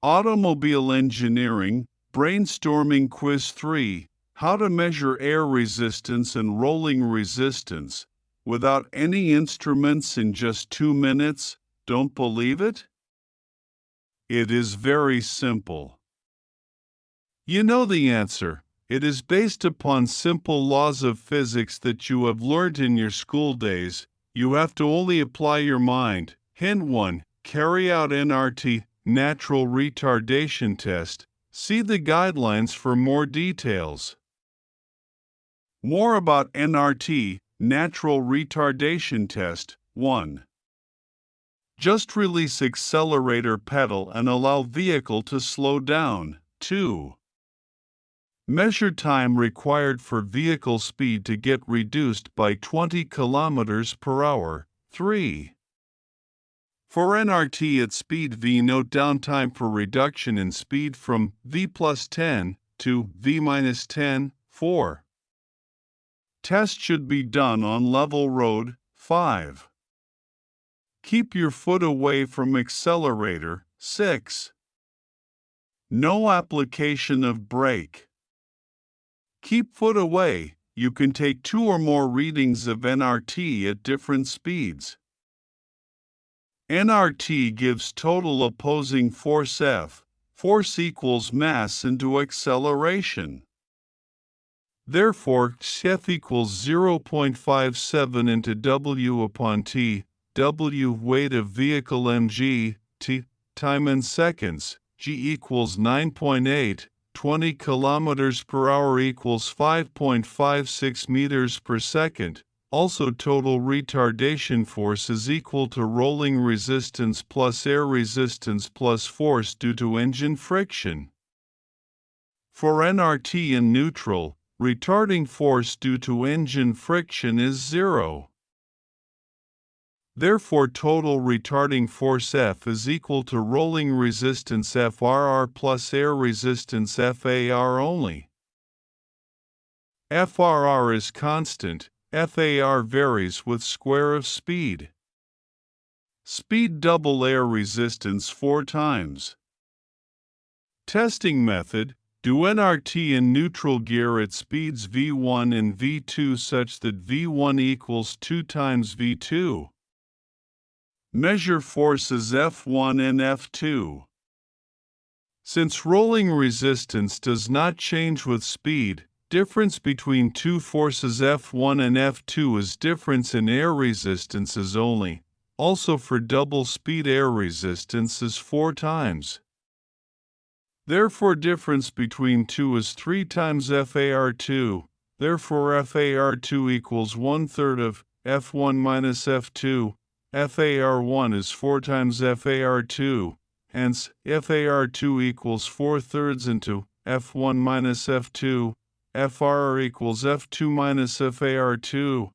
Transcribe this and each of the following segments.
Automobile Engineering, Brainstorming Quiz 3, How to Measure Air Resistance and Rolling Resistance without any instruments in just 2 minutes. Don't believe it? It is very simple. You know the answer. It is based upon simple laws of physics that you have learned in your school days. You have to only apply your mind. Hint 1. Carry out NRT, Natural Retardation Test. See the guidelines for more details. More about NRT, Natural Retardation Test. 1. Just release accelerator pedal and allow vehicle to slow down. 2. Measure time required for vehicle speed to get reduced by 20 km per hour. 3. For NRT at speed v, note downtime for reduction in speed from v plus 10 to v minus 10. 4. Test should be done on level road. 5. Keep your foot away from accelerator. 6. No application of brake. Keep foot away. You can take 2 or more readings of NRT at different speeds. NRT gives total opposing force F. Force equals mass into acceleration. Therefore, F equals 0.57 into W upon T. W weight of vehicle mg, T time in seconds, G equals 9.8, 20 km per hour equals 5.56 meters per second. Also, total retardation force is equal to rolling resistance plus air resistance plus force due to engine friction. For NRT in neutral, retarding force due to engine friction is 0. Therefore, total retarding force F is equal to rolling resistance FRR plus air resistance FAR only. FRR is constant. FAR varies with square of speed. Speed double air resistance 4 times. Testing method. Do NRT in neutral gear at speeds V1 and V2 such that V1 equals 2 times V2. Measure forces F1 and F2. Since rolling resistance does not change with speed, difference between two forces F1 and F2 is difference in air resistances only. Also for double speed air resistance is 4 times. Therefore difference between 2 is 3 times FAR2. Therefore FAR2 equals 1/3 of F1 minus F2. FAR1 is 4 times FAR2. Hence, FAR2 equals 4/3 into F1 minus F2. FRR equals F2 minus FAR2.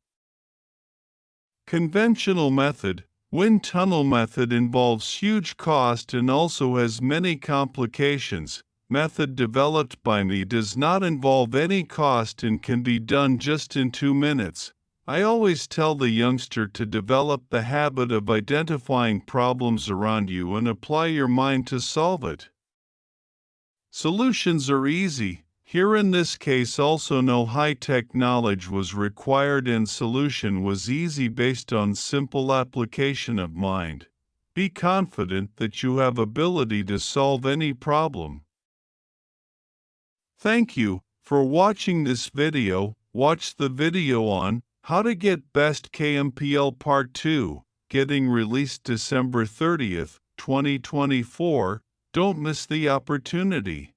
Conventional method. Wind tunnel method involves huge cost and also has many complications. Method developed by me does not involve any cost and can be done just in 2 minutes. I always tell the youngster to develop the habit of identifying problems around you and apply your mind to solve it. Solutions are easy. Here in this case also no high-tech knowledge was required and solution was easy based on simple application of mind. Be confident that you have ability to solve any problem. Thank you for watching this video. Watch the video on how to get best KMPL Part 2, getting released December 30th, 2024. Don't miss the opportunity.